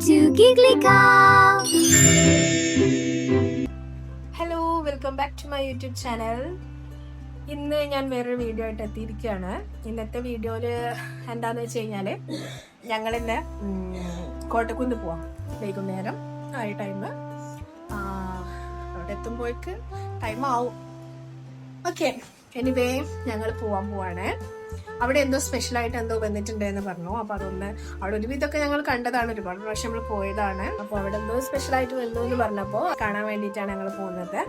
to Giggly Cow. Hello, welcome back to my YouTube channel. ഇന്ന് ഞാൻ വേറൊരു video ആയിട്ട് എത്തിയിരിക്കുകയാണ്. ഇന്നത്തെ വീഡിയോയിൽ എന്താണെന്ന് വെച്ച് കഴിഞ്ഞാൽ ഞങ്ങളിന്ന് കോട്ടക്കുന്ന് പോവാം. വൈകുന്നേരം ആയ ടൈം അവിടെ എത്തുമ്പോഴേക്ക് ടൈം ആവും. ഓക്കെ, എനിവേ ഞങ്ങൾ പോവാണ്. അവിടെ എന്തോ സ്പെഷ്യലായിട്ട് എന്തോ വന്നിട്ടുണ്ട് എന്ന് പറഞ്ഞു. അപ്പൊ അതൊന്ന് അവിടെ ഒരുവിധമൊക്കെ ഞങ്ങൾ കണ്ടതാണ്, ഒരുപാട് പ്രാവശ്യം നമ്മൾ പോയതാണ്. അപ്പൊ അവിടെ എന്തോ സ്പെഷ്യലായിട്ട് വന്നു എന്ന് പറഞ്ഞപ്പോ കാണാൻ വേണ്ടിയിട്ടാണ് ഞങ്ങൾ പോകുന്നത്.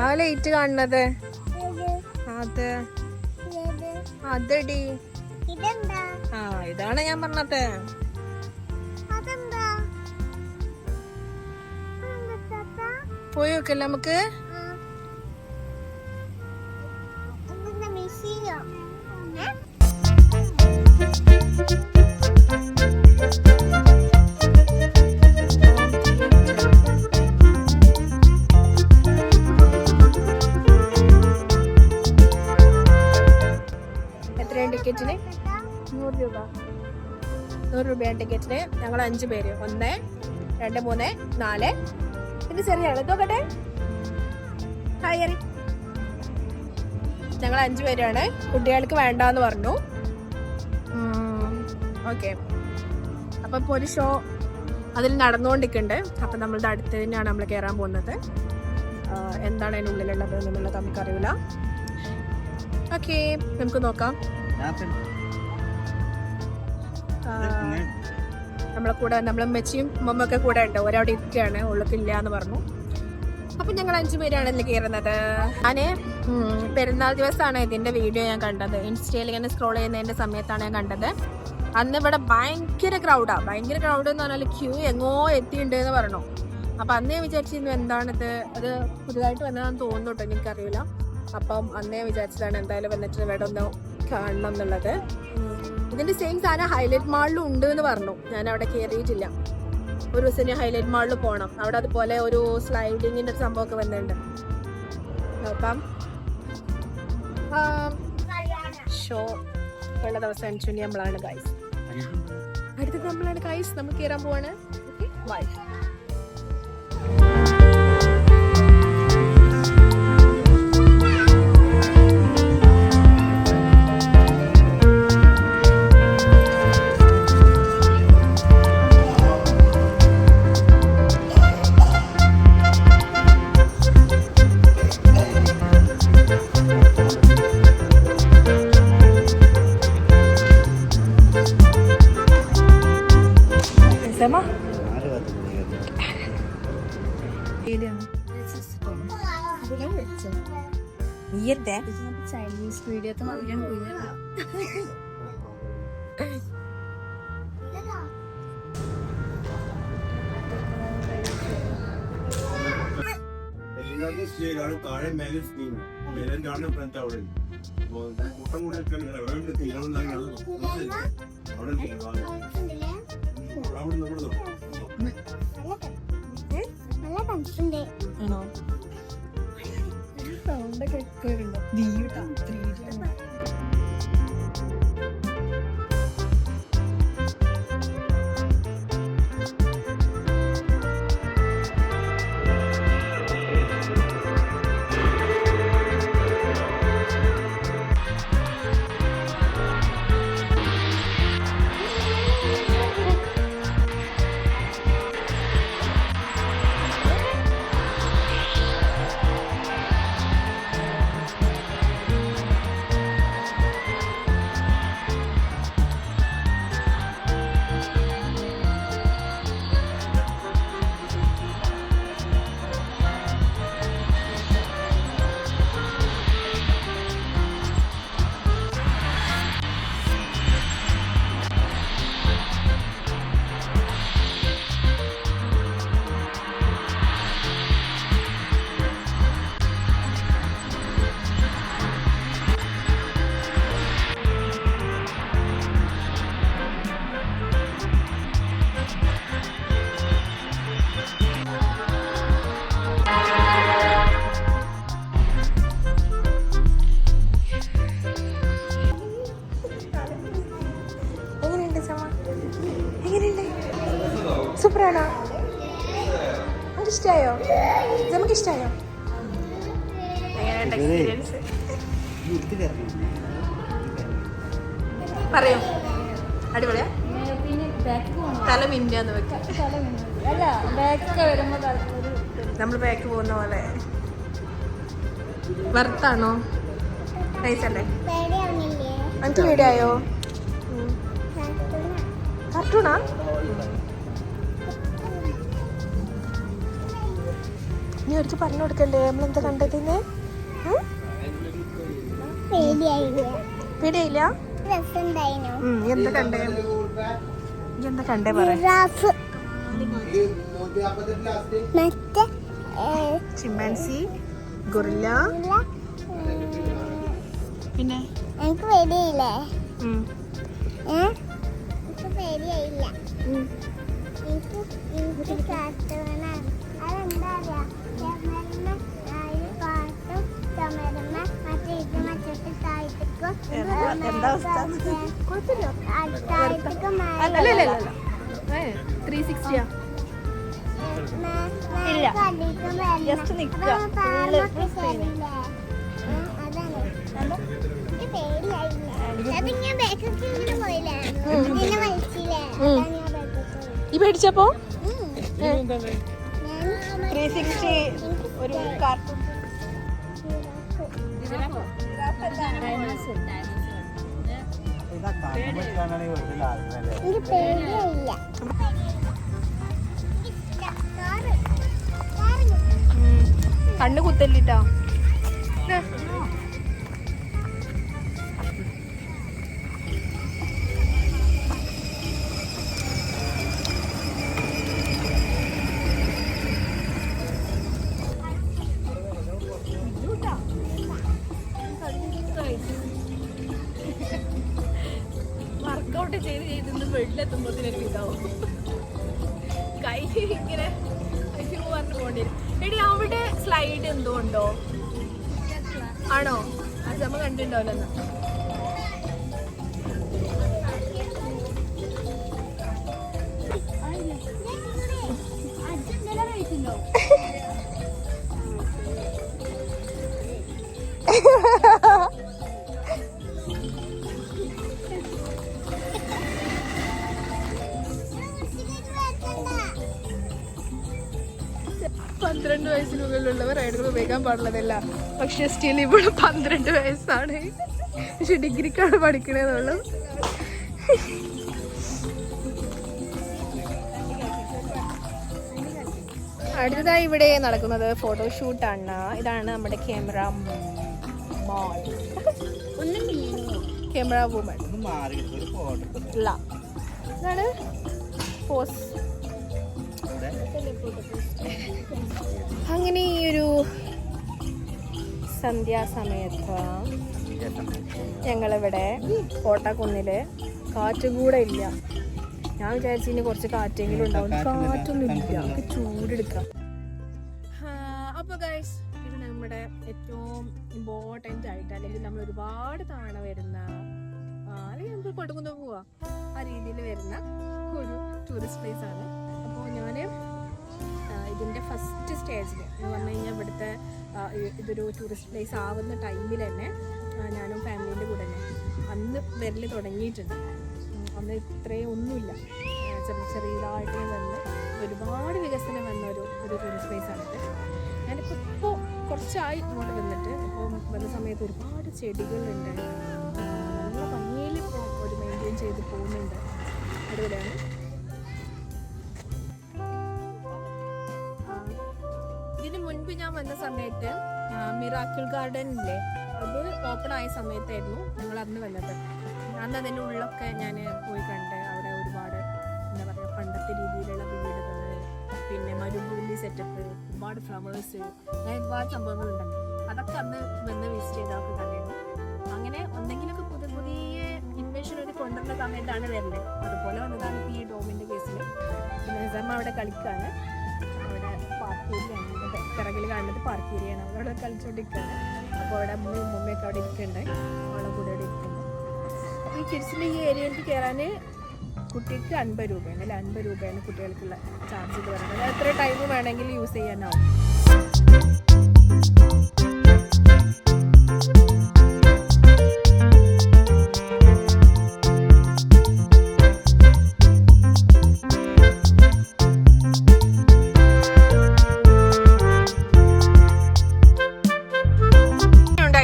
ആ ലൈറ്റ് കാണുന്നത് അത് അതടി, ആ ഇതാണ് ഞാൻ പറഞ്ഞത്. പോയി നോക്കല്ലേ നമുക്ക്. ടിക്കറ്റിന് 100 രൂപ. 100 രൂപയാണ് ടിക്കറ്റിന്. ഞങ്ങൾ 5 പേര്, 1 2 3 4. ഇത് ശരിയാണ്, നോക്കട്ടെ. ഹായ്, ഞങ്ങൾ 5 പേരാണ്. കുട്ടികൾക്ക് വേണ്ടാന്ന് പറഞ്ഞു. ഓക്കെ, അപ്പൊ ഇപ്പൊ ഒരു ഷോ അതിൽ നടന്നുകൊണ്ടിരിക്കുന്നുണ്ട്. അപ്പൊ നമ്മളുടെ അടുത്ത് തന്നെയാണ് നമ്മൾ കയറാൻ പോകുന്നത്. എന്താണ് അതിനുള്ളിലുള്ളത് എന്നുള്ളത് നമുക്കറിയില്ല. ഓക്കെ, നമുക്ക് നോക്കാം. നമ്മളെ കൂടെ നമ്മളെ മെച്ചിയും മമ്മൊക്കെ കൂടെ ഉണ്ട്. ഒരവിടെ ഇരിക്കുകയാണ്, ഉള്ളക്കില്ല എന്ന് പറഞ്ഞു. അപ്പൊ ഞങ്ങൾ 5 പേരാണല്ലോ കയറുന്നത്. ഞാന് പെരുന്നാൾ ദിവസമാണ് ഇതിന്റെ വീഡിയോ ഞാൻ കണ്ടത്. ഇൻസ്റ്റയിൽ ഇങ്ങനെ സ്ക്രോൾ ചെയ്യുന്നതിന്റെ സമയത്താണ് ഞാൻ കണ്ടത്. അന്ന് ഇവിടെ ഭയങ്കര ക്രൗഡ് എന്ന് പറഞ്ഞാൽ ക്യൂ എങ്ങോ എത്തിയിട്ടുണ്ട് എന്ന് പറഞ്ഞു. അപ്പൊ അന്ന് ഞാൻ വിചാരിച്ചിരുന്നു എന്താണിത്, അത് പുതുതായിട്ട് വന്നതാണെന്ന് തോന്നുന്നു കേട്ടോ, എനിക്കറിയില്ല. അപ്പം അന്നേ വിചാരിച്ചതാണ് എന്തായാലും വന്നിട്ട് ഇവിടെ ഒന്ന് കാണണം എന്നുള്ളത്. ഇതിന്റെ സെയിം സാധനം ഹൈലൈറ്റ് മാളിലും ഉണ്ട് എന്ന് പറഞ്ഞു. ഞാൻ അവിടെ കയറിയിട്ടില്ല. ഒരു ദിവസം ഞാൻ ഹൈലൈറ്റ് മാളിൽ പോകണം. അവിടെ അതുപോലെ ഒരു സ്ലൈഡിങ്ങിന്റെ ഒരു സംഭവമൊക്കെ വന്നിട്ടുണ്ട്. നോക്കാം. ഷോ ഉള്ള ദിവസം അഞ്ചുണ്ടി നമ്മളാണ് ഗൈസ്. അടുത്തത് നമ്മളാണ് ഗൈസ്. നമ്മൾ കയറാൻ പോവാണ്. ബൈ. ചൈനീസ് വീഡിയോത്തെ മറിയാൻ പോയില്ല. താഴെ മേലെ സ്ക്രീൻ മേലെ കാണുന്ന ഫ്രണ്ട് അവിടെ കൂട്ടം കൂടെ ആണോ? സൗണ്ടൊക്കെ കേൾക്കുന്നുണ്ടോ? എങ്ങനെയുണ്ട്? സൂപ്പറാണോ? നമുക്ക് ഇഷ്ടമായോ? നമുക്ക് ഇഷ്ടമായോ? എങ്ങനെയുണ്ട് എക്സ്പീരിയൻസ്? പറയൂ. അടിപൊളിയാ? തല മിന്നാന്ന് വെക്കാം. നമ്മൾ ബാക്ക് പോകുന്ന പോലെ. വറുത്താണോ? നൈസല്ലേ? എനിക്ക് വീടായോ? കാർട്ടൂണാ? നീ ഒരിക്കൽ പറഞ്ഞു കൊടുക്കണ്ടേ നമ്മളെന്താ കണ്ടതിന്? പേടിയായില്ല? എന്താ കണ്ടേ? എന്താ കണ്ടേ പറ. ചിമ്പാൻസി, ഗൊറില്ല, പിന്നെ എനിക്ക് പേടിയില്ലേ? എനിക്ക് പേടിയായില്ല. എനിക്ക് കാർട്ടൂണാണ്. അതെന്താ അറിയാ? പാട്ടും ചുമരുന്ന മറ്റേ ഇത് മറ്റേ താഴത്തേക്കും താഴത്തേക്കും 360 ഇല്ല. ജസ്റ്റ് നിൽക്കുക. ഈ പേടിച്ചപ്പോ 360 ഒരു കാർട്ടൂൺ. കണ്ണ് കുത്തല്ലിട്ടോ. വർക്കൗട്ട് ചെയ്ത് വീട്ടിലെത്തുമ്പോഴത്തേനൊരു ഇതാവും. കൈ ഇങ്ങനെ പറഞ്ഞു പോകേണ്ടി വരും. എടി അവിടെ സ്ലൈഡ് എന്തോ ഉണ്ടോ? ആണോ? അത് നമ്മൾ കണ്ടിട്ടുണ്ടാവില്ലെന്ന്. പന്ത്രണ്ട് വയസ്സിന് മുകളിലുള്ളവർ റൈഡുകൾ ഉപയോഗിക്കാൻ പാടുള്ളതല്ല. പക്ഷെ സ്റ്റിൽ ഇവിടെ 12 വയസ്സാണ്. പക്ഷെ ഡിഗ്രിക്കാണ് പഠിക്കണേന്നുള്ളൂ. അടുത്തതായി ഇവിടെ നടക്കുന്നത് ഫോട്ടോഷൂട്ടാണ്. ഇതാണ് നമ്മുടെ ക്യാമറ മോൾ, ക്യാമറ വുമൺ. ഇതാണ് പോസ്. അങ്ങനെ ഈ ഒരു സന്ധ്യാസമയത്ത് ഞങ്ങളിവിടെ കോട്ടാക്കുന്നില് കാറ്റും കൂടെ ഇല്ല. ഞാൻ വിചാരിച്ചു ഇനി കുറച്ച് കാറ്റെങ്കിലും ഉണ്ടാവും. കാറ്റൊന്നും ഇല്ല, നമുക്ക് ചൂടെടുക്കാം. അപ്പോൾ ഗൈസ്, ഇത് നമ്മുടെ ഏറ്റവും ഇമ്പോർട്ടൻ്റ് ആയിട്ട്, അല്ലെങ്കിൽ നമ്മൾ ഒരുപാട് തവണ വരുന്ന, അല്ലെങ്കിൽ നമുക്ക് കൊടുക്കുന്ന പോവാ ആ രീതിയിൽ വരുന്ന ഒരു ടൂറിസ്റ്റ് പ്ലേസ് ആണ്. അപ്പോൾ ഞാൻ ഇതിൻ്റെ ഫസ്റ്റ് സ്റ്റേജിൽ എന്ന് പറഞ്ഞു കഴിഞ്ഞാൽ ഇവിടുത്തെ ഇതൊരു ടൂറിസ്റ്റ് പ്ലേസ് ആവുന്ന ടൈമിൽ തന്നെ ഞാനും ഫാമിലീൻ്റെ കൂടെ തന്നെ അന്ന് വരൽ തുടങ്ങിയിട്ടുണ്ട്. അന്ന് ഇത്രയും ഒന്നുമില്ല, ചെറിയതായിട്ട് വന്ന് ഒരുപാട് വികസനം വന്ന ഒരു ടൂറിസ്റ്റ് പ്ലേസ് ആണിത്. ഞാനിപ്പോൾ കുറച്ചായി ഇങ്ങോട്ട് വന്നിട്ട്. ഇപ്പോൾ വന്ന സമയത്ത് ഒരുപാട് ചെടികളുണ്ട്, നല്ല ഭംഗിയിൽ ഇപ്പോൾ ഒരു മെയിൻറ്റെയിൻ ചെയ്ത് പോകുന്നുണ്ട്. അടിപൊളിയാണ്. ഇതിന് മുൻപ് ഞാൻ വന്ന സമയത്ത് മിറാക്കിൾ ഗാർഡൻ ഇല്ലേ, അത് ഓപ്പൺ ആയ സമയത്തായിരുന്നു ഞങ്ങൾ അന്ന് വന്നത്. അന്ന് അതിൻ്റെ ഉള്ളൊക്കെ ഞാൻ പോയി കണ്ട്. അവിടെ ഒരുപാട് എന്താ പറയുക, പണ്ടത്തെ രീതിയിലുള്ള വീടുകൾ, പിന്നെ മരുഭൂമി സെറ്റപ്പ്, ഒരുപാട് ഫ്ലവേഴ്സ്, അങ്ങനെ ഒരുപാട് സംഭവങ്ങളുണ്ടല്ലോ. അതൊക്കെ അന്ന് വന്ന് വിസിറ്റ് ചെയ്തൊക്കെ കണ്ടിരുന്നു. അങ്ങനെ എന്തെങ്കിലുമൊക്കെ പുതിയ പുതിയ ഇൻവെൻഷൻ ഒരു കൊണ്ടുവരുന്ന സമയത്താണ് വരുന്നത്. അതുപോലെ വന്നതാണ് ഇപ്പോൾ ഈ ഡോമിൻ്റെ കേസിൽ. പിന്നെ നിസാമ്മ അവിടെ കളിക്കുകയാണ്. അവിടെ പാർക്ക് ഏരിയയാണ്, പിറകിൽ കാണുന്നത് പാർക്ക് ഏരിയയാണ്. അവിടെ കളിച്ചുകൊണ്ടിരിക്കുകയാണ്. അപ്പോൾ അവിടെ അമ്മയും ഉമ്മയൊക്കെ അവിടെ ഇരിക്കുന്നുണ്ട്, അവളെ കൂടെ അവിടെ ഇരിക്കുന്നുണ്ട്. അപ്പോൾ ഈ കിഡ്സിൻ്റെ ഈ ഏരിയയിലേക്ക് കയറാൻ കുട്ടിക്ക് 50 രൂപയാണ് അല്ലേ? 50 രൂപയാണ് കുട്ടികൾക്കുള്ള ചാർജ് ഇത് പറയുന്നത്. എത്ര ടൈം വേണമെങ്കിലും യൂസ് ചെയ്യാനാവും.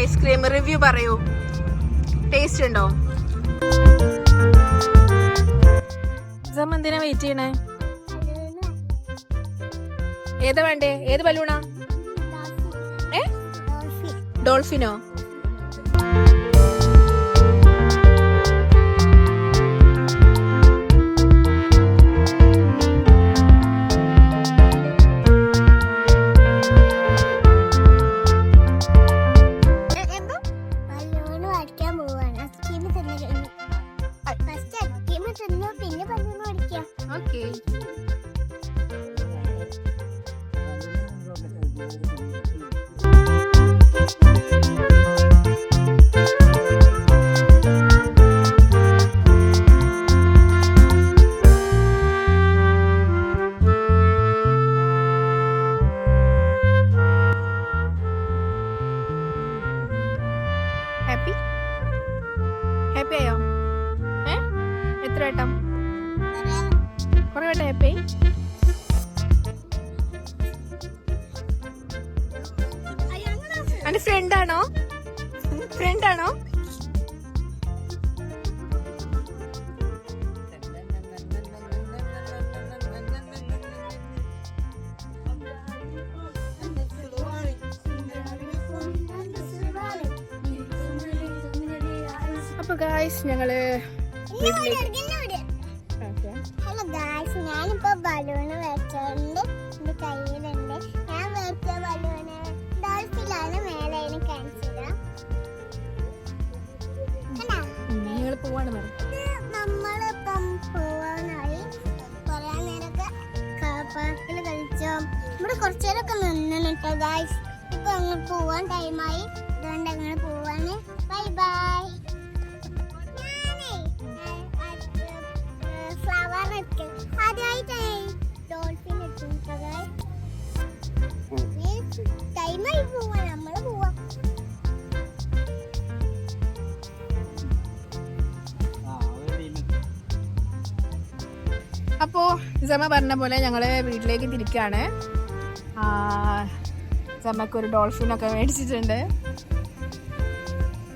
ഐസ്ക്രീം റിവ്യൂ പറയൂ, ടേസ്റ്റ് ഉണ്ടോ? എന്തിനാ വെയിറ്റ് ചെയ്യണേ? ഏതാ വേണ്ടേ? ഏത് ബലൂണാ? ഡോൾഫിനോ? ഹാപ്പി ഹാപ്പി ആയോ? എത്ര വട്ടം? കുറെ വട്ടം ഹാപ്പി? അന്റെ ഫ്രണ്ടാണോ? ഫ്രണ്ടാണോ? അപ്പൊ ഗായ്സ് ഞങ്ങള് ഹലോ ഗായ്സ്, ഞാനിപ്പോ ബലൂണ് വെച്ചോണ്ട് എന്റെ കയ്യിലുണ്ട്. ഞാൻ വെച്ച ബലൂണ് ഡോൾഫിലാണ് മേലെ കാണിച്ചത്. നിങ്ങൾ പോവാണ് നമ്മളിപ്പം പോവാനായി. കൊറേ നേരമൊക്കെ പാർക്കിൽ കളിച്ചോ, ഇവിടെ കുറച്ചു നേരമൊക്കെ നിന്നിട്ടോ ഗായ്സ്. ഇപ്പൊ അങ്ങോട്ട് പോവാൻ ടൈമായി, അതുകൊണ്ട് അങ്ങനെ പോവാണ്. Bye bye. ആദ്യമായിട്ടായി ഡോൾഫിൻ ടൈമായി പോവാ, നമ്മള് പോവാ. അപ്പോ ജമ പറഞ്ഞ പോലെ ഞങ്ങള് വീട്ടിലേക്ക് തിരിക്കാണ്. ജമക്ക് ഒരു ഡോൾഫിനൊക്കെ മേടിച്ചിട്ടുണ്ട്.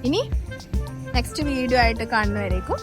ഇനി നെക്സ്റ്റ് വീഡിയോ ആയിട്ട് കാണുന്നവരേക്കും